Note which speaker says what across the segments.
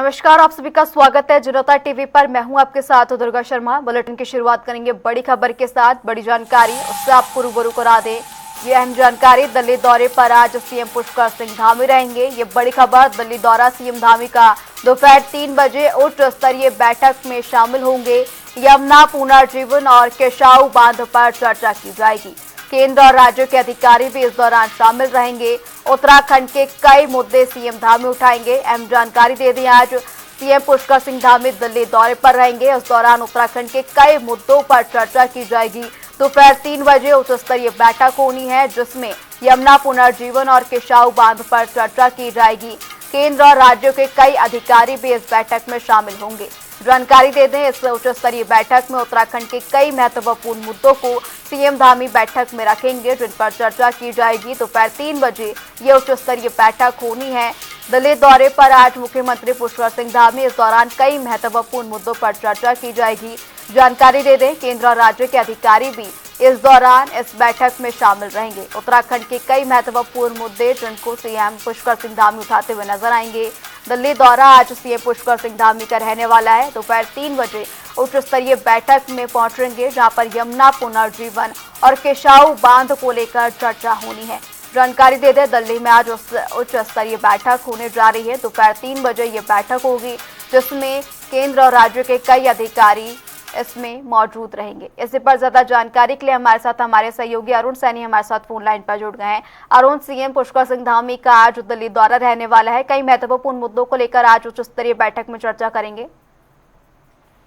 Speaker 1: नमस्कार, आप सभी का स्वागत है जनता टीवी पर। मैं हूं आपके साथ दुर्गा शर्मा। बुलेटिन की शुरुआत करेंगे बड़ी खबर के साथ। बड़ी जानकारी उससे आपको रूबरू करा दें। ये अहम जानकारी, दिल्ली दौरे पर आज सीएम पुष्कर सिंह धामी रहेंगे। ये बड़ी खबर, दिल्ली दौरा सीएम धामी का दोपहर 3 बजे उच्च स्तरीय बैठक में शामिल होंगे। यमुना पुनर्जीवन और केशाऊ बांध पर चर्चा की जाएगी। केंद्र और राज्यों के अधिकारी भी इस दौरान शामिल रहेंगे। उत्तराखंड के कई मुद्दे सीएम धामी उठाएंगे। अहम जानकारी दे दी, आज सीएम पुष्कर सिंह धामी दिल्ली दौरे पर रहेंगे। इस दौरान उत्तराखंड के कई मुद्दों पर चर्चा की जाएगी। दोपहर 3 बजे उच्च स्तरीय बैठक होनी है, जिसमें यमुना पुनर्जीवन और केशाऊ बांध पर चर्चा की जाएगी। केंद्र और राज्यों के कई अधिकारी भी इस बैठक में शामिल होंगे। जानकारी दे दें, इस उच्च स्तरीय बैठक में उत्तराखंड के कई महत्वपूर्ण मुद्दों को सीएम धामी बैठक में रखेंगे, जिन पर चर्चा की जाएगी। दोपहर 3 बजे ये उच्च स्तरीय बैठक होनी है। दिल्ली दौरे पर आज मुख्यमंत्री पुष्कर सिंह धामी, इस दौरान कई महत्वपूर्ण मुद्दों पर चर्चा की जाएगी। जानकारी दे दें, केंद्र और राज्य के अधिकारी भी इस दौरान इस बैठक में शामिल रहेंगे। उत्तराखंड के कई महत्वपूर्ण मुद्दे जिनको सीएम पुष्कर सिंह धामी उठाते हुए नजर आएंगे। दिल्ली दौरा आज सीएम पुष्कर सिंह धामी का रहने वाला है। दोपहर 3 बजे उच्च स्तरीय बैठक में पहुंचेंगे, जहां पर यमुना पुनर्जीवन और केशाऊ बांध को लेकर चर्चा होनी है। जानकारी दे दें, दिल्ली में आज उच्च स्तरीय बैठक होने जा रही है। दोपहर 3 बजे ये बैठक होगी, जिसमें केंद्र और राज्य के कई अधिकारी इसमें मौजूद रहेंगे। इसी पर ज्यादा जानकारी के लिए हमारे साथ हमारे सहयोगी अरुण सैनी हमारे साथ फोन लाइन पर जुड़ गए हैं। अरुण, सीएम पुष्कर सिंह धामी का आज दिल्ली दौरा रहने वाला है, कई महत्वपूर्ण मुद्दों को लेकर आज उच्च स्तरीय बैठक में चर्चा करेंगे।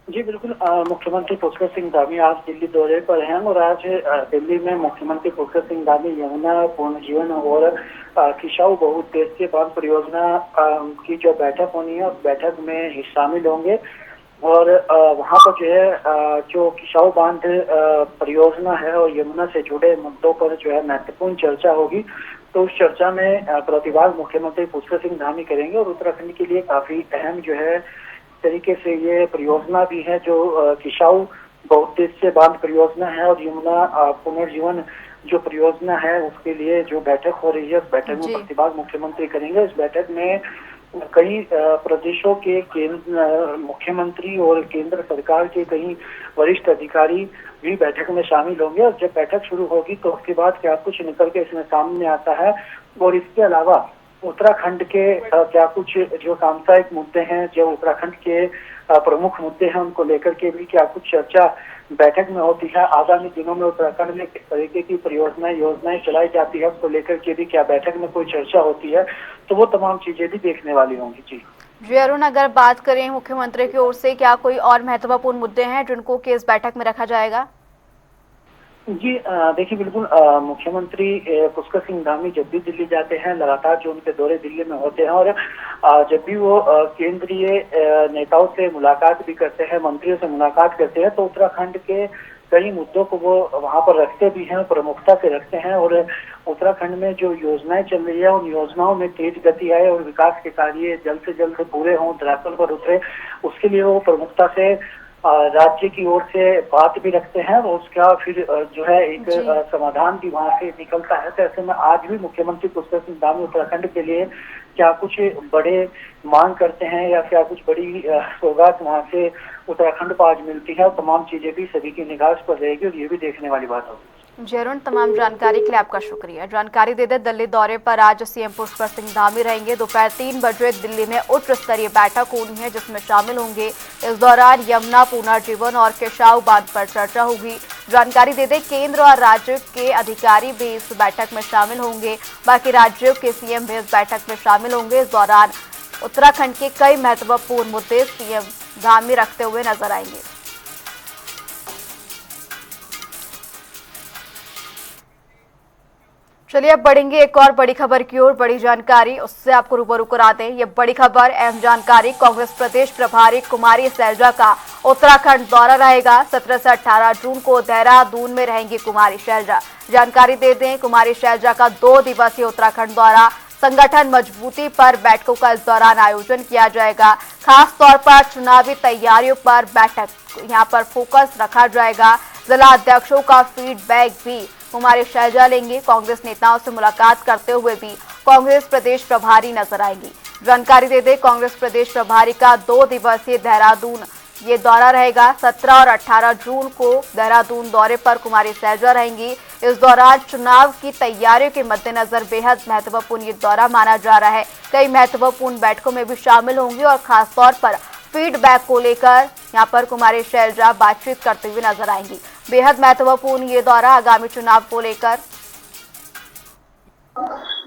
Speaker 2: जी बिल्कुल, मुख्यमंत्री पुष्कर सिंह धामी आज दिल्ली दौरे पर हैं और आज दिल्ली में मुख्यमंत्री पुष्कर सिंह धामी यमुना पुनर्जीवन और केशाऊ बहुउद्देशीय बांध परियोजना की जो बैठक होनी है, उस बैठक में शामिल होंगे। और वहाँ पर जो है जो केशाऊ बांध परियोजना है और यमुना से जुड़े मुद्दों पर जो है महत्वपूर्ण चर्चा होगी। तो उस चर्चा में प्रतिभाग मुख्यमंत्री पुष्कर सिंह धामी करेंगे और उत्तराखंड के लिए काफी अहम जो है तरीके से ये परियोजना भी है, जो केशाऊ बहुउद्देशीय बांध परियोजना है और यमुना पुनर्जीवन जो परियोजना है, उसके लिए जो बैठक हो रही है, उस बैठक में प्रतिभाग मुख्यमंत्री करेंगे। इस बैठक में कई प्रदेशों के केंद्र मुख्यमंत्री और केंद्र सरकार के कई वरिष्ठ अधिकारी भी बैठक में शामिल होंगे। और जब बैठक शुरू होगी तो उसके बाद क्या कुछ निकल के इसमें सामने आता है और इसके अलावा उत्तराखंड के क्या कुछ जो सामुदायिक मुद्दे हैं, जो उत्तराखंड के प्रमुख मुद्दे हैं, उनको लेकर के भी क्या कुछ चर्चा बैठक में होती है। आगामी दिनों में उत्तराखंड में किस तरीके की योजनाएं चलाई जाती है, उसको लेकर के भी क्या बैठक में कोई चर्चा होती है, तो वो तमाम चीजें भी देखने वाली होंगी। जी
Speaker 1: अरुण, अगर बात करें मुख्यमंत्री की ओर से, क्या कोई और महत्वपूर्ण मुद्दे हैं जिनको कि इस बैठक में रखा जाएगा?
Speaker 2: जी देखिए, बिल्कुल मुख्यमंत्री पुष्कर सिंह धामी जब भी दिल्ली जाते हैं, लगातार जो उनके दौरे दिल्ली में होते हैं और जब भी वो केंद्रीय नेताओं से मुलाकात भी करते हैं, मंत्रियों से मुलाकात करते हैं, तो उत्तराखंड के कई मुद्दों को वो वहाँ पर रखते भी हैं, प्रमुखता से रखते हैं। और उत्तराखंड में जो योजनाएं चल रही है, उन योजनाओं में तेज गति आए और विकास के कार्य जल्द से जल्द पूरे हों, धरातल पर उतरे, उसके लिए वो प्रमुखता से राज्य की ओर से बात भी रखते हैं और उसका फिर जो है एक समाधान भी वहां से निकलता है। तो ऐसे में आज भी मुख्यमंत्री पुष्कर सिंह धामी उत्तराखंड के लिए क्या कुछ बड़े मांग करते हैं या क्या कुछ बड़ी सौगात वहां से उत्तराखंड को आज मिलती है, तमाम चीजें भी सभी की निगाह पर रहेगी और ये भी देखने वाली बात होगी।
Speaker 1: अरुण, तमाम जानकारी के लिए आपका शुक्रिया। जानकारी दे दे, दिल्ली दौरे पर आज सीएम पुष्कर सिंह धामी रहेंगे। दोपहर 3 बजे दिल्ली में उच्च स्तरीय बैठक होनी है, जिसमें शामिल होंगे। इस दौरान यमुना पुनर्जीवन और केशाऊ बांध पर चर्चा होगी। जानकारी दे दे, केंद्र और राज्य के अधिकारी भी इस बैठक में शामिल होंगे। बाकी राज्यों के सीएम भी इस बैठक में शामिल होंगे। इस दौरान उत्तराखंड के कई महत्वपूर्ण मुद्दे सीएम धामी रखते हुए नजर आएंगे। चलिए अब बढ़ेंगे एक और बड़ी खबर की ओर। बड़ी जानकारी उससे आपको रूबरू कराते हैं। ये बड़ी खबर, अहम जानकारी, कांग्रेस प्रदेश प्रभारी कुमारी शैलजा का उत्तराखंड दौरा रहेगा। 17 से 18 जून को देहरादून में रहेंगी कुमारी शैलजा। जानकारी दे दें, कुमारी शैलजा का 2 दिवसीय उत्तराखंड दौरा, संगठन मजबूती पर बैठकों का इस दौरान आयोजन किया जाएगा। खास तौर पर चुनावी तैयारियों पर बैठक, यहाँ पर फोकस रखा जाएगा। जिला अध्यक्षों का फीडबैक भी कुमारी शैलजा लेंगे। कांग्रेस नेताओं से मुलाकात करते हुए भी कांग्रेस प्रदेश प्रभारी नजर आएंगी। जानकारी दे दें, कांग्रेस प्रदेश प्रभारी का 2 दिवसीय देहरादून ये दौरा रहेगा। 17 और 18 जून को देहरादून दौरे पर कुमारी सैलजा रहेंगी। इस दौरान चुनाव की तैयारियों के मद्देनजर बेहद महत्वपूर्ण ये दौरा माना जा रहा है। कई महत्वपूर्ण बैठकों में भी शामिल होंगी और खासतौर पर फीडबैक को लेकर यहां पर कुमारी सैलजा बातचीत करते हुए नजर आएंगी। बेहद महत्वपूर्ण ये दौरा आगामी चुनाव को लेकर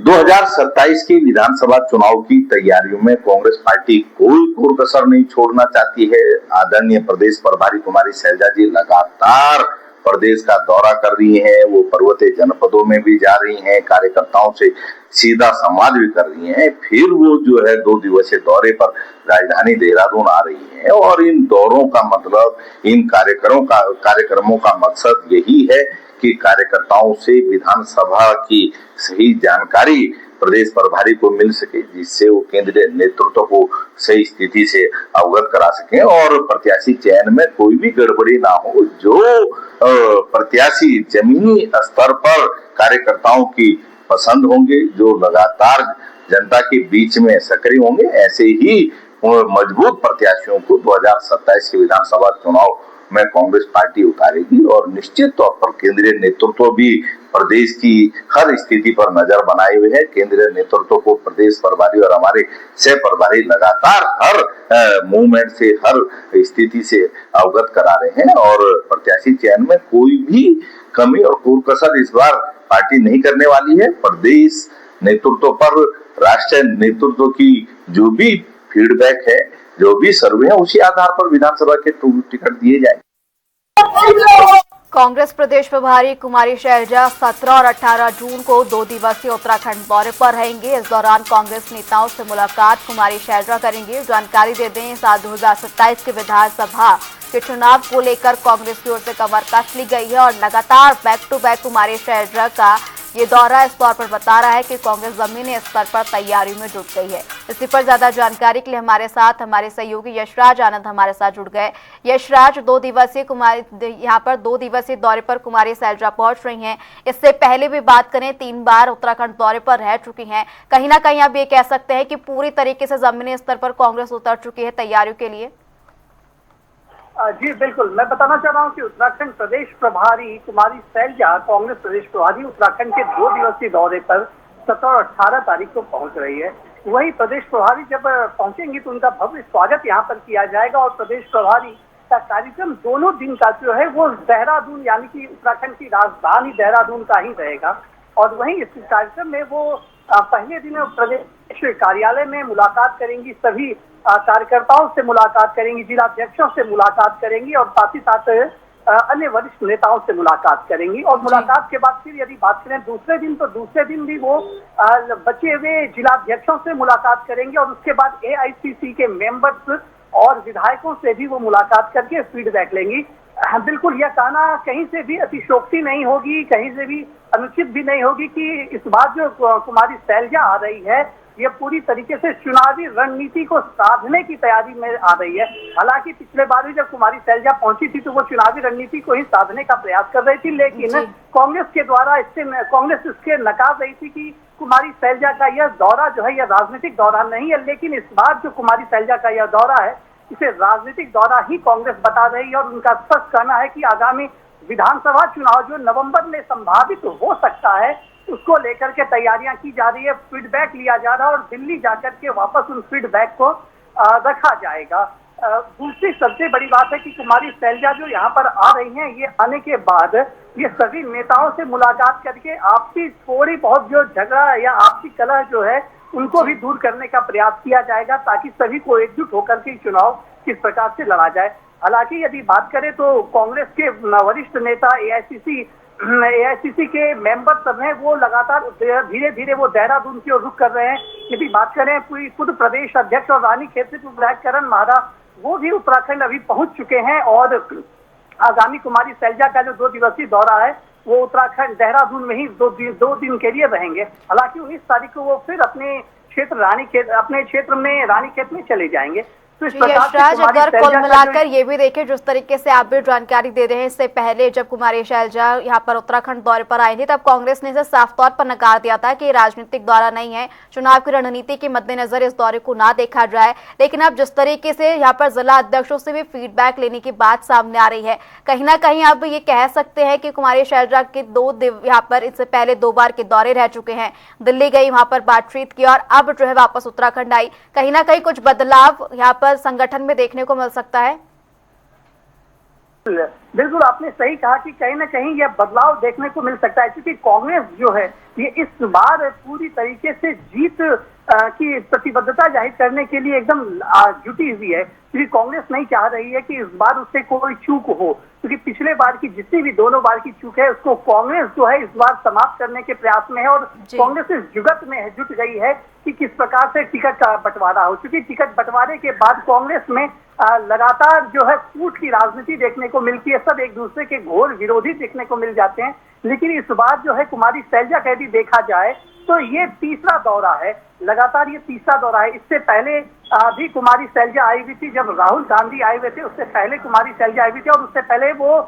Speaker 3: 2027 के विधानसभा चुनाव की तैयारियों में कांग्रेस पार्टी कोई कोर कसर नहीं छोड़ना चाहती है। आदरणीय प्रदेश प्रभारी कुमारी सैलजा जी लगातार प्रदेश का दौरा कर रही हैं, वो पर्वतीय जनपदों में भी जा रही हैं, कार्यकर्ताओं से सीधा संवाद भी कर रही हैं। फिर वो जो है 2 दिवसीय दौरे पर राजधानी देहरादून आ रही है और इन दौरों का मतलब, इन कार्यक्रमों का मकसद यही है कि कार्यकर्ताओं से विधानसभा की सही जानकारी प्रदेश प्रभारी को मिल सके, जिससे वो केंद्रीय नेतृत्व को सही स्थिति से अवगत करा सके और प्रत्याशी चयन में कोई भी गड़बड़ी ना हो। जो प्रत्याशी जमीनी स्तर पर कार्यकर्ताओं की पसंद होंगे, जो लगातार जनता के बीच में सक्रिय होंगे, ऐसे ही मजबूत प्रत्याशियों को 2027 के विधानसभा चुनाव में कांग्रेस पार्टी उतारेगी और निश्चित तौर पर केंद्रीय नेतृत्व भी प्रदेश की हर स्थिति पर नजर बनाए हुए है। केंद्रीय नेतृत्व को प्रदेश प्रभारी और हमारे सह प्रभारी लगातार हर मूवमेंट से, हर स्थिति से अवगत करा रहे हैं और प्रत्याशी चयन में कोई भी कमी और कोर कसर इस बार पार्टी नहीं करने वाली है। प्रदेश नेतृत्व पर राष्ट्रीय नेतृत्व की जो भी फीडबैक है, जो भी सर्वे है, उसी आधार पर विधानसभा के टिकट दिए जाएंगे।
Speaker 1: कांग्रेस प्रदेश प्रभारी कुमारी सैलजा 17 और 18 जून को 2 दिवसीय उत्तराखंड दौरे पर रहेंगे। इस दौरान कांग्रेस नेताओं से मुलाकात कुमारी सैलजा करेंगे। जानकारी दे दें, साल 2027 के विधानसभा के चुनाव को लेकर कांग्रेस की ओर से कमर कस ली गई है और लगातार back to back Kumari Selja का ये दौरा इस तौर पर बता रहा है कि कांग्रेस जमीनी स्तर पर तैयारी में जुट गई है। इसी पर ज्यादा जानकारी के लिए हमारे साथ हमारे सहयोगी यशराज आनंद हमारे साथ जुड़ गए। यशराज, 2 दिवसीय यहाँ पर 2 दिवसीय दौरे पर कुमारी सैलजा पहुंच रही हैं। इससे पहले भी बात करें, 3 बार उत्तराखंड दौरे पर रह चुकी हैं। कहीं ना कहीं आप ये कह सकते हैं कि पूरी तरीके से जमीनी स्तर पर कांग्रेस उतर चुकी है तैयारियों के लिए।
Speaker 2: जी बिल्कुल, मैं बताना चाह रहा हूँ कि उत्तराखंड प्रदेश प्रभारी कुमारी सैलजा कांग्रेस प्रदेश प्रभारी उत्तराखंड के 2 दिवसीय दौरे पर 17 और 18 तारीख को पहुंच रही है। वही प्रदेश प्रभारी जब पहुंचेंगी तो उनका भव्य स्वागत यहाँ पर किया जाएगा और प्रदेश प्रभारी का कार्यक्रम दोनों दिन का जो है वो देहरादून यानी कि उत्तराखंड की राजधानी देहरादून का ही रहेगा। और वहीं इस कार्यक्रम में वो पहले दिन प्रदेश कार्यालय में मुलाकात करेंगी, सभी कार्यकर्ताओं से मुलाकात करेंगी, जिलाध्यक्षों से मुलाकात करेंगी और साथ ही साथ अन्य वरिष्ठ नेताओं से मुलाकात करेंगी। और मुलाकात के बाद फिर यदि बात करें दूसरे दिन भी वो बचे हुए जिलाध्यक्षों से मुलाकात करेंगे और उसके बाद AICC के मेंबर्स और विधायकों से भी वो मुलाकात करके फीडबैक लेंगी। बिल्कुल, यह कहना कहीं से भी अतिशोक्ति नहीं होगी, कहीं से भी अनुचित भी नहीं होगी कि इस बार जो कुमारी सैलजा आ रही है ये पूरी तरीके से चुनावी रणनीति को साधने की तैयारी में आ रही है। हालांकि पिछले बार भी जब कुमारी सैलजा पहुंची थी तो वो चुनावी रणनीति को ही साधने का प्रयास कर रही थी, लेकिन कांग्रेस के द्वारा कांग्रेस इसके नकार रही थी कि कुमारी सैलजा का यह दौरा जो है यह राजनीतिक दौरा नहीं है। लेकिन इस बार जो कुमारी सैलजा का यह दौरा है इसे राजनीतिक दौरा ही कांग्रेस बता रही है और उनका स्पष्ट कहना है कि आगामी विधानसभा चुनाव जो नवंबर में संभावित हो सकता है उसको लेकर के तैयारियां की जा रही है, फीडबैक लिया जा रहा है और दिल्ली जाकर के वापस उन फीडबैक को रखा जाएगा। दूसरी सबसे बड़ी बात है कि कुमारी सैलजा जो यहाँ पर आ रही हैं, ये आने के बाद ये सभी नेताओं से मुलाकात करके आपसी थोड़ी बहुत जो झगड़ा या आपसी कलह जो है उनको भी दूर करने का प्रयास किया जाएगा ताकि सभी को एकजुट होकर के चुनाव किस प्रकार से लड़ा जाए। हालांकि यदि बात करें तो कांग्रेस के वरिष्ठ नेता AICC के मेंबर सब हैं, वो लगातार धीरे धीरे वो देहरादून की ओर रुख कर रहे हैं। यदि बात करें खुद प्रदेश अध्यक्ष और रानीखेत से विधायक करण माहरा, वो भी उत्तराखंड अभी पहुंच चुके हैं और आगामी कुमारी सैलजा का जो 2 दिवसीय दौरा है वो उत्तराखंड देहरादून में ही 2 दिन के लिए रहेंगे। हालांकि 19 तारीख को वो फिर अपने क्षेत्र में रानीखेत में चले जाएंगे। तो इस
Speaker 1: जी,
Speaker 2: प्रकार से
Speaker 1: यशराज,
Speaker 2: कुमारी
Speaker 1: अगर कुल
Speaker 2: शैलजा का
Speaker 1: मिलाकर ये भी देखें जिस तरीके से आप भी जानकारी दे रहे हैं, इससे पहले जब कुमारी शैलजा यहाँ पर उत्तराखंड दौरे पर आई थी तब कांग्रेस ने इसे साफ तौर पर नकार दिया था कि ये राजनीतिक दौरा नहीं है, चुनाव की रणनीति के मद्देनजर इस दौरे को ना देखा जाए। लेकिन अब जिस तरीके से यहाँ पर जिला अध्यक्षों से भी फीडबैक लेने की बात सामने आ रही है, कहीं ना कहीं अब ये कह सकते हैं कि कुमारी शैलजा के यहाँ पर इससे पहले 2 बार के दौरे रह चुके हैं, दिल्ली गई, वहां पर बातचीत की और अब जो है वापस उत्तराखंड आई। कहीं ना कहीं कुछ बदलाव यहाँ पर संगठन में देखने को मिल सकता है।
Speaker 2: बिल्कुल आपने सही कहा कि कहीं ना कहीं यह बदलाव देखने को मिल सकता है, क्योंकि कांग्रेस जो है ये इस बार पूरी तरीके से जीत की प्रतिबद्धता जाहिर करने के लिए एकदम जुटी हुई है, क्योंकि कांग्रेस नहीं चाह रही है कि इस बार उससे कोई चूक हो, क्योंकि पिछले बार की जितनी भी दोनों बार की चूक है उसको कांग्रेस जो है इस बार समाप्त करने के प्रयास में है और कांग्रेस इस जुगत में जुट गई है कि किस प्रकार से टिकट का बंटवारा हो, क्योंकि टिकट बंटवारे के बाद कांग्रेस में लगातार जो है फूट की राजनीति देखने को मिलती है, सब एक दूसरे के घोर विरोधी देखने को मिल जाते हैं। लेकिन इस बार जो है कुमारी शैलजा का यदि देखा जाए तो ये तीसरा दौरा है, लगातार ये तीसरा दौरा है। इससे पहले भी कुमारी शैलजा आई हुई थी, जब राहुल गांधी आए हुए थे उससे पहले कुमारी शैलजा आई हुई थी और उससे पहले वो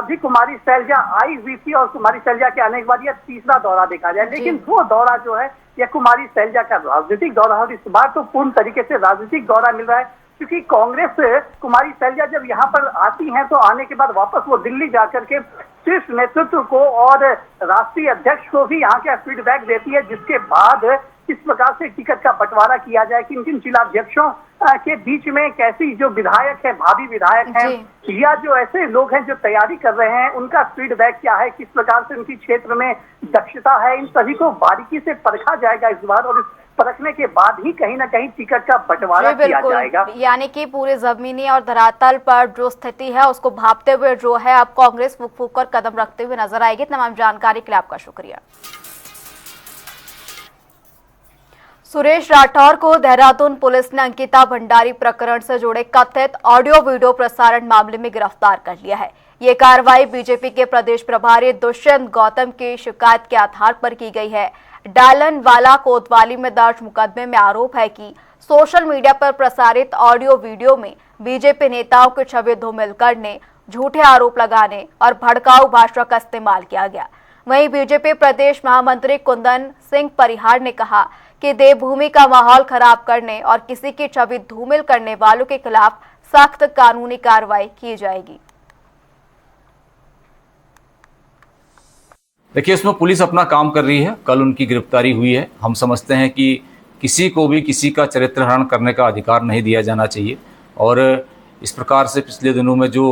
Speaker 2: भी कुमारी शैलजा आई हुई थी और कुमारी शैलजा के आने के बाद यह तीसरा दौरा देखा जाए। लेकिन वो दौरा जो है यह कुमारी शैलजा का राजनीतिक दौरा है और इस बार तो पूर्ण तरीके से राजनीतिक दौरा मिल रहा है, क्योंकि कांग्रेस कुमारी शैलजा जब यहाँ पर आती हैं तो आने के बाद वापस वो दिल्ली जाकर के शीर्ष नेतृत्व को और राष्ट्रीय अध्यक्ष को भी यहाँ का फीडबैक देती है, जिसके बाद किस प्रकार से टिकट का बंटवारा किया जाए, किन किन जिलाध्यक्षों के बीच में कैसी जो विधायक है, भावी विधायक हैं या जो ऐसे लोग हैं जो तैयारी कर रहे हैं उनका फीडबैक क्या है, किस प्रकार से उनकी क्षेत्र में दक्षता है, इन सभी को बारीकी से परखा जाएगा इस बार और इस परखने के बाद ही कहीं ना कहीं टिकट का बंटवारा किया जाएगा।
Speaker 1: यानी कि पूरे जमीनी और धरातल पर जो स्थिति है उसको भांपते हुए जो है अब कांग्रेस फूक फूक कर कदम रखते हुए नजर आएगी। तमाम जानकारी के लिए आपका शुक्रिया। सुरेश राठौर को देहरादून पुलिस ने अंकिता भंडारी प्रकरण से जुड़े कथित ऑडियो वीडियो प्रसारण मामले में गिरफ्तार कर लिया है। ये कार्रवाई बीजेपी के प्रदेश प्रभारी दुष्यंत गौतम की शिकायत के आधार पर की गई है। डालनवाला कोतवाली में दर्ज मुकदमे में आरोप है कि सोशल मीडिया पर प्रसारित ऑडियो वीडियो में बीजेपी नेताओं की छवि धूमिल करने, झूठे आरोप लगाने और भड़काऊ भाषा का इस्तेमाल किया गया। वहीं बीजेपी प्रदेश महामंत्री कुंदन सिंह परिहार ने कहा कि देवभूमि का माहौल खराब करने और किसी की छवि धूमिल करने वालों के खिलाफ सख्त कानूनी कार्रवाई की जाएगी।
Speaker 4: देखिए, इसमें पुलिस अपना काम कर रही है। कल उनकी गिरफ्तारी हुई है। हम समझते हैं कि किसी को भी किसी का चरित्र हनन करने का अधिकार नहीं दिया जाना चाहिए और इस प्रकार से पिछले दिनों में जो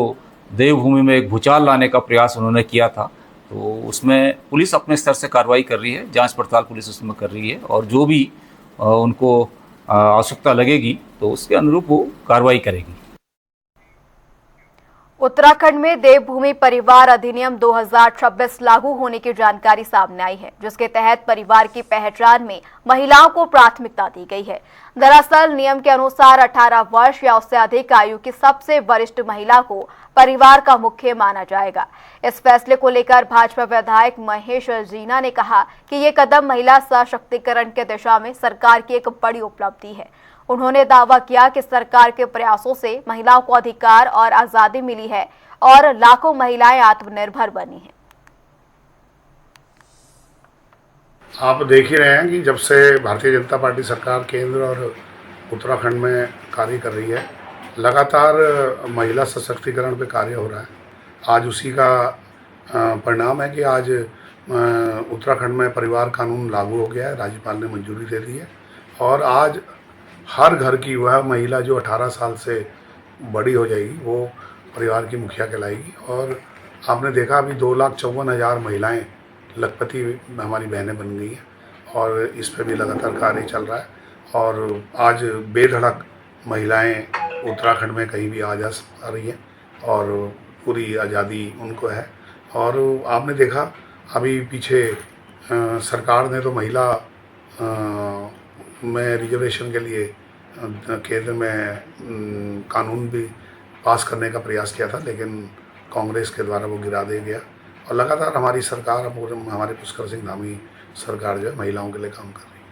Speaker 4: देवभूमि में एक भूचाल लाने का प्रयास उन्होंने किया था, तो उसमें पुलिस अपने स्तर से कार्रवाई कर रही है, जांच पड़ताल पुलिस उसमें कर रही है और जो भी उनको आवश्यकता लगेगी तो उसके अनुरूप वो कार्रवाई करेगी।
Speaker 1: उत्तराखंड में देवभूमि परिवार अधिनियम 2026 लागू होने की जानकारी सामने आई है, जिसके तहत परिवार की पहचान में महिलाओं को प्राथमिकता दी गई है। दरअसल नियम के अनुसार 18 वर्ष या उससे अधिक आयु की सबसे वरिष्ठ महिला को परिवार का मुखिया माना जाएगा। इस फैसले को लेकर भाजपा विधायक महेश जीना ने कहा कि ये कदम महिला सशक्तिकरण की दिशा में सरकार की एक बड़ी उपलब्धि है। उन्होंने दावा किया कि सरकार के प्रयासों से महिलाओं को अधिकार और आजादी मिली है और लाखों महिलाएं आत्मनिर्भर बनी हैं।
Speaker 5: आप देख ही रहे हैं कि जब से भारतीय जनता पार्टी सरकार केंद्र और उत्तराखंड में कार्य कर रही है, लगातार महिला सशक्तिकरण पे कार्य हो रहा है। आज उसी का परिणाम है कि आज उत्तराखंड में परिवार कानून लागू हो गया है, राज्यपाल ने मंजूरी दे दी है और आज हर घर की वह महिला जो 18 साल से बड़ी हो जाएगी वो परिवार की मुखिया कहलाएगी। और आपने देखा अभी 2,54,000 महिलाएं लखपति में हमारी बहनें बन गई हैं और इस पर भी लगातार कार्य चल रहा है और आज बेधड़क महिलाएं उत्तराखंड में कहीं भी आ जा रही हैं और पूरी आज़ादी उनको है। और आपने देखा अभी पीछे सरकार ने तो महिला में रिजर्वेशन के लिए केंद्र में कानून भी पास करने का प्रयास किया था, लेकिन कांग्रेस के द्वारा वो गिरा दिया गया और लगातार हमारी सरकार, हमारे पुष्कर सिंह धामी सरकार जो है महिलाओं के लिए काम कर रही है।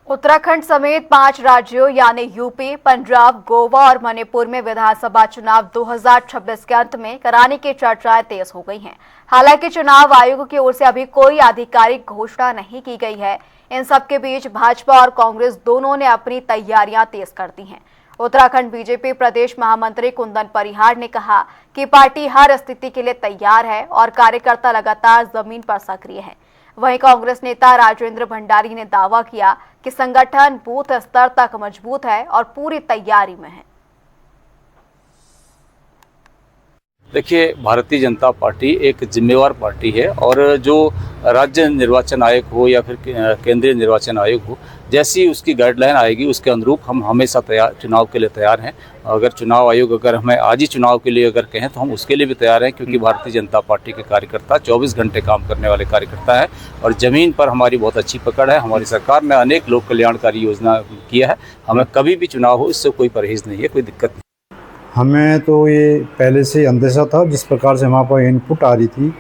Speaker 1: उत्तराखंड समेत 5 राज्यों यानी यूपी, पंजाब, गोवा और मणिपुर में विधानसभा चुनाव 2026 के अंत में कराने की चर्चाएं तेज हो गई हैं। हालांकि चुनाव आयोग की ओर से अभी कोई आधिकारिक घोषणा नहीं की गई है। इन सबके बीच भाजपा और कांग्रेस दोनों ने अपनी तैयारियां तेज कर दी हैं। उत्तराखंड बीजेपी प्रदेश महामंत्री कुंदन परिहार ने कहा कि पार्टी हर स्थिति के लिए तैयार है और कार्यकर्ता लगातार जमीन पर सक्रिय है। वहीं कांग्रेस नेता राजेंद्र भंडारी ने दावा किया कि संगठन बूथ स्तर तक मजबूत है और पूरी तैयारी में है।
Speaker 4: देखिए, भारतीय जनता पार्टी एक जिम्मेवार पार्टी है और जो राज्य निर्वाचन आयोग हो या फिर केंद्रीय निर्वाचन आयोग हो, जैसी उसकी गाइडलाइन आएगी उसके अनुरूप हम हमेशा चुनाव के लिए तैयार हैं। अगर चुनाव आयोग अगर हमें आज ही चुनाव के लिए अगर कहें तो हम उसके लिए भी तैयार हैं, क्योंकि भारतीय जनता पार्टी के कार्यकर्ता 24 घंटे काम करने वाले कार्यकर्ता हैं और ज़मीन पर हमारी बहुत अच्छी पकड़ है। हमारी सरकार ने अनेक लोक कल्याणकारी योजना किया है। हमें कभी भी चुनाव हो इससे कोई परहेज नहीं है, कोई दिक्कत नहीं।
Speaker 6: हमें तो ये पहले से अंदेशा था, जिस प्रकार से हमारे पास इनपुट आ रही थी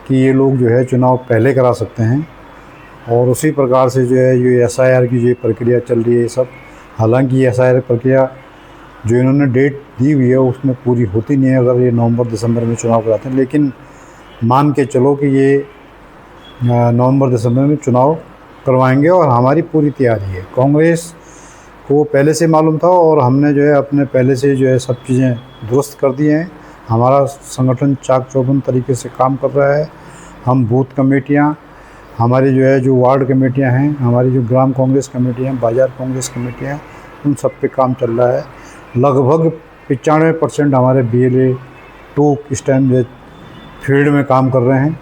Speaker 6: कि ये लोग जो है चुनाव पहले करा सकते हैं और उसी प्रकार से जो है ये SIR की जो प्रक्रिया चल रही है ये सब। हालांकि SIR प्रक्रिया जो इन्होंने डेट दी हुई है उसमें पूरी होती नहीं है अगर ये नवंबर-दिसंबर में चुनाव कराते हैं, लेकिन मान के चलो कि ये नवंबर-दिसंबर में चुनाव करवाएंगे और हमारी पूरी तैयारी है। कांग्रेस को पहले से मालूम था और हमने जो है अपने पहले से जो है सब चीज़ें दुरुस्त कर दी हैं। हमारा संगठन चाक-चौबंद तरीके से काम कर रहा है। हम बूथ कमेटियां, हमारी जो है जो वार्ड कमेटियां हैं, हमारी जो ग्राम कांग्रेस कमेटियां, बाज़ार कांग्रेस कमेटियां, उन सब पे काम चल रहा है। लगभग 95% हमारे BLA 2 इस टाइम जो फील्ड में काम कर रहे हैं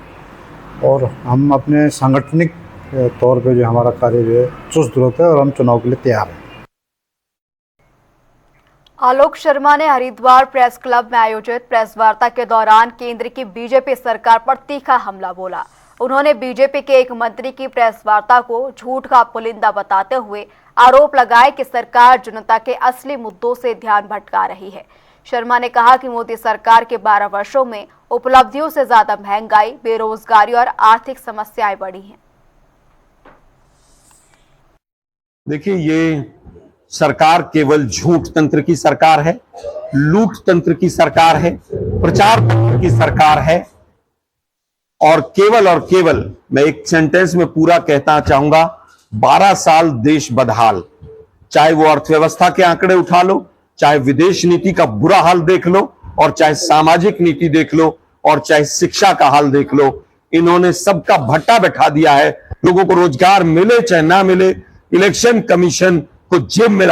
Speaker 6: और हम अपने सांगठनिक तौर पे जो हमारा कार्य जो है चुस्त दुरुस्त है और हम चुनाव के लिए तैयार हैं।
Speaker 1: आलोक शर्मा ने हरिद्वार प्रेस क्लब में आयोजित प्रेस वार्ता के दौरान केंद्र की बीजेपी सरकार पर तीखा हमला बोला। उन्होंने बीजेपी के एक मंत्री की प्रेस वार्ता को झूठ का पुलिंदा बताते हुए आरोप लगाए कि सरकार जनता के असली मुद्दों से ध्यान भटका रही है। शर्मा ने कहा कि मोदी सरकार के 12 वर्षों में उपलब्धियों से ज्यादा महंगाई, बेरोजगारी और आर्थिक समस्याएं बढ़ी हैं।
Speaker 7: देखिए, ये सरकार केवल झूठ तंत्र की सरकार है, लूट तंत्र की सरकार है, प्रचार तंत्र की सरकार है और केवल मैं एक सेंटेंस में पूरा कहना चाहूंगा, 12 साल देश बदहाल। चाहे वो अर्थव्यवस्था के आंकड़े उठा लो, चाहे विदेश नीति का बुरा हाल देख लो और चाहे सामाजिक नीति देख लो और चाहे शिक्षा का हाल देख लो, इन्होंने सबका भट्टा बैठा दिया है। लोगों को रोजगार मिले चाहे ना मिले, इलेक्शन कमीशन को जेब में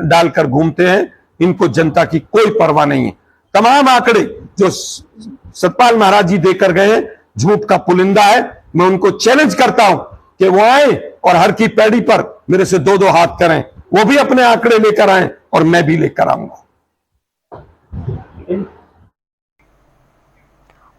Speaker 7: डालकर घूमते हैं। इनको जनता की कोई परवाह नहीं है। तमाम आंकड़े जो सतपाल महाराज जी देकर गए हैं झूठ का पुलिंदा है। मैं उनको चैलेंज करता हूं कि वो आए और हर की पैड़ी पर मेरे से 2-2 हाथ करें, वो भी अपने आंकड़े लेकर आए और मैं भी लेकर आऊंगा।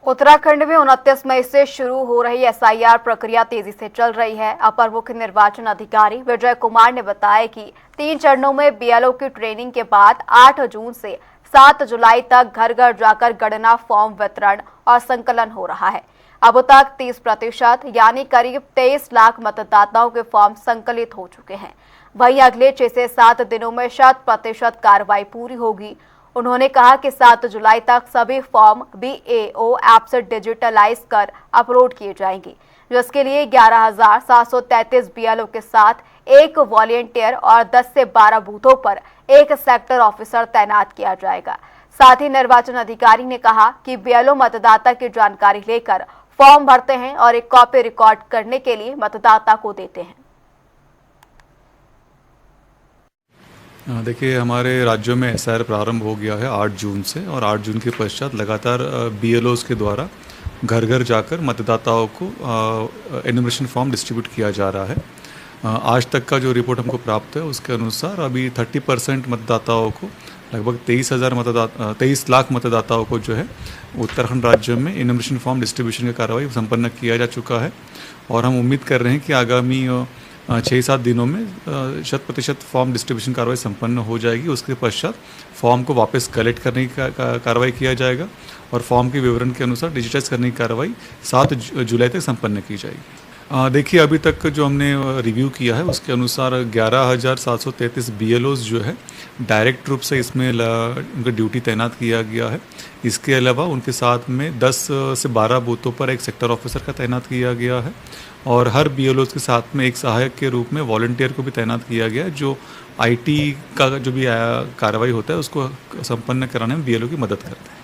Speaker 1: उत्तराखंड में 29 मई से शुरू हो रही SIR प्रक्रिया तेजी से चल रही है। अपर मुख्य निर्वाचन अधिकारी विजय कुमार ने बताया कि 3 चरणों में BLO की ट्रेनिंग के बाद 8 जून से 7 जुलाई तक घर घर जाकर गणना, फॉर्म वितरण और संकलन हो रहा है। अब तक 30% यानी करीब 23 लाख मतदाताओं के फॉर्म संकलित हो चुके हैं। वहीं अगले 6 से 7 दिनों में 100% कार्रवाई पूरी होगी। उन्होंने कहा कि 7 जुलाई तक सभी फॉर्म BAO ऐप से डिजिटलाइज कर अपलोड किए जाएंगे, जिसके लिए 11,733 BLO के साथ एक वॉलंटियर और 10 से 12 बूथों पर एक सेक्टर ऑफिसर तैनात किया जाएगा। साथ ही निर्वाचन अधिकारी ने कहा कि BLO मतदाता की जानकारी लेकर फॉर्म भरते हैं और एक कॉपी रिकॉर्ड करने के लिए मतदाता को देते हैं।
Speaker 8: देखिए, हमारे राज्यों में SIR प्रारंभ हो गया है 8 जून से और 8 जून के पश्चात लगातार BLOs के द्वारा घर घर जाकर मतदाताओं को एनुमरेशन फॉर्म डिस्ट्रीब्यूट किया जा रहा है। आज तक का जो रिपोर्ट हमको प्राप्त है उसके अनुसार अभी 30% मतदाताओं को, लगभग 23 लाख मतदाताओं को जो है उत्तराखंड राज्य में एनुमरेशन फॉर्म डिस्ट्रीब्यूशन की कार्रवाई संपन्न किया जा चुका है और हम उम्मीद कर रहे हैं कि आगामी 6-7 दिनों में 100% फॉर्म डिस्ट्रीब्यूशन कार्रवाई संपन्न हो जाएगी। उसके पश्चात फॉर्म को वापस कलेक्ट करने की कार्रवाई किया जाएगा और फॉर्म के विवरण के अनुसार डिजिटाइज करने की कार्रवाई 7 जुलाई तक संपन्न की जाएगी। देखिए अभी तक जो हमने रिव्यू किया है उसके अनुसार 11,733 BLOs जो है डायरेक्ट रूप से इसमें उनका ड्यूटी तैनात किया गया है। इसके अलावा उनके साथ में 10 से 12 बूथों पर एक सेक्टर ऑफिसर का तैनात किया गया है और हर BLOs के साथ में एक सहायक के रूप में वॉलंटियर को भी तैनात किया गया है जो IT का जो भी कार्रवाई होता है उसको संपन्न कराने में BLO की मदद करते हैं।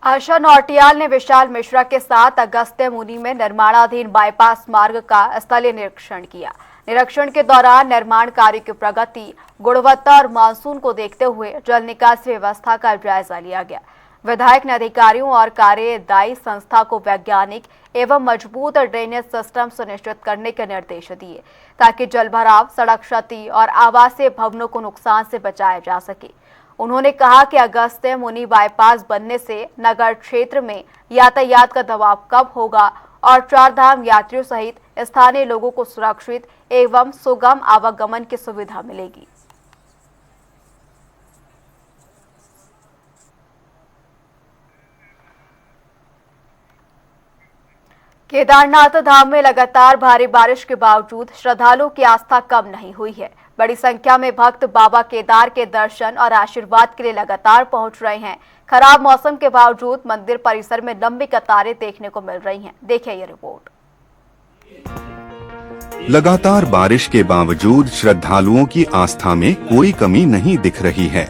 Speaker 1: आशा नौटियाल ने विशाल मिश्रा के साथ अगस्त्य मुनि में निर्माणाधीन बाईपास मार्ग का स्थलीय निरीक्षण किया। निरीक्षण के दौरान निर्माण कार्य की प्रगति, गुणवत्ता और मानसून को देखते हुए जल निकास व्यवस्था का जायजा लिया गया। विधायक ने अधिकारियों और कार्यदायी संस्था को वैज्ञानिक एवं मजबूत ड्रेनेज सिस्टम सुनिश्चित करने के निर्देश दिए ताकि जलभराव, सड़क क्षति और आवासीय भवनों को नुकसान से बचाया जा सके। उन्होंने कहा कि अगस्त्य मुनि बाईपास बनने से नगर क्षेत्र में यातायात का दबाव कम होगा और चारधाम यात्रियों सहित स्थानीय लोगों को सुरक्षित एवं सुगम आवागमन की सुविधा मिलेगी। केदारनाथ धाम में लगातार भारी बारिश के बावजूद श्रद्धालुओं की आस्था कम नहीं हुई है। बड़ी संख्या में भक्त बाबा केदार के दर्शन और आशीर्वाद के लिए लगातार पहुंच रहे हैं। खराब मौसम के बावजूद मंदिर परिसर में लंबी कतारें देखने को मिल रही हैं। देखिए ये रिपोर्ट।
Speaker 9: लगातार बारिश के बावजूद श्रद्धालुओं की आस्था में कोई कमी नहीं दिख रही है।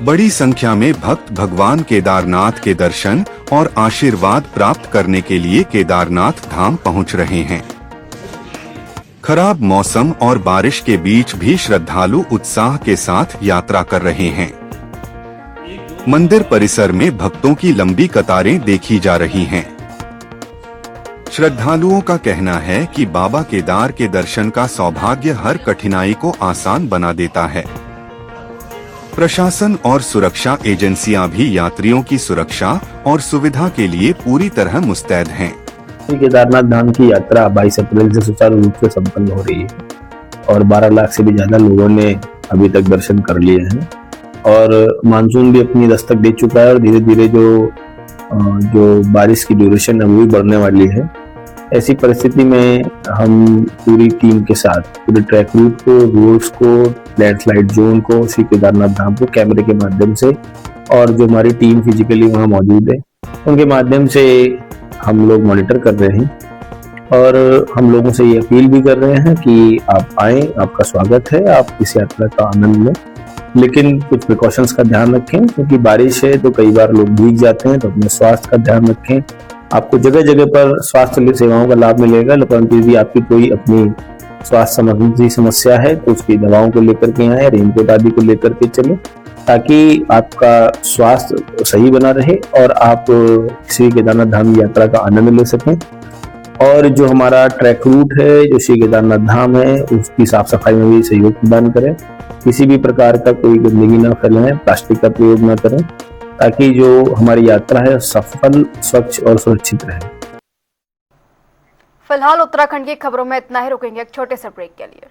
Speaker 9: बड़ी संख्या में भक्त भगवान केदारनाथ के दर्शन और आशीर्वाद प्राप्त करने के लिए केदारनाथ धाम पहुंच रहे हैं। खराब मौसम और बारिश के बीच भी श्रद्धालु उत्साह के साथ यात्रा कर रहे हैं। मंदिर परिसर में भक्तों की लंबी कतारें देखी जा रही हैं। श्रद्धालुओं का कहना है कि बाबा केदार के दर्शन का सौभाग्य हर कठिनाई को आसान बना देता है। प्रशासन और सुरक्षा एजेंसियां भी यात्रियों की सुरक्षा और सुविधा के लिए पूरी तरह मुस्तैद हैं।
Speaker 10: केदारनाथ धाम की यात्रा 22 अप्रैल से सुचारू रूप से संपन्न हो रही है और 12 लाख से भी ज्यादा लोगों ने अभी तक दर्शन कर लिए हैं और मानसून भी अपनी दस्तक दे चुका है और धीरे धीरे जो बारिश की ड्यूरेशन है वो भी बढ़ने वाली है। ऐसी परिस्थिति में हम पूरी टीम के साथ पूरे ट्रैक रूट को, रोड्स को, लैंडस्लाइड जोन को, श्री केदारनाथ धाम को कैमरे के माध्यम से और जो हमारी टीम फिजिकली वहाँ मौजूद है उनके माध्यम से हम लोग मॉनिटर कर रहे हैं और हम लोगों से ये अपील भी कर रहे हैं कि आप आएं, आपका स्वागत है, आप इस यात्रा का आनंद लें, लेकिन कुछ प्रिकॉशंस का ध्यान रखें क्योंकि बारिश है तो कई बार लोग भीग जाते हैं, तो अपने स्वास्थ्य का ध्यान रखें। आपको जगह जगह पर स्वास्थ्य सेवाओं का लाभ मिलेगा, परंतु यदि आपकी कोई अपनी स्वास्थ्य संबंधी समस्या है तो उसकी दवाओं को लेकर के आए, रेनकोट आदि को लेकर के चले ताकि आपका स्वास्थ्य सही बना रहे और आप श्री केदारनाथ धाम की यात्रा का आनंद ले सकें। और जो हमारा ट्रैक रूट है, जो श्री केदारनाथ धाम है, उसकी साफ सफाई में भी सहयोग प्रदान करें। किसी भी प्रकार का कोई गंदगी न फैलाएं, प्लास्टिक का प्रयोग न करें ताकि जो हमारी यात्रा है सफल, स्वच्छ और सुरक्षित रहे।
Speaker 1: फिलहाल उत्तराखंड की खबरों में इतना ही। रुकेंगे एक छोटे से ब्रेक के लिए।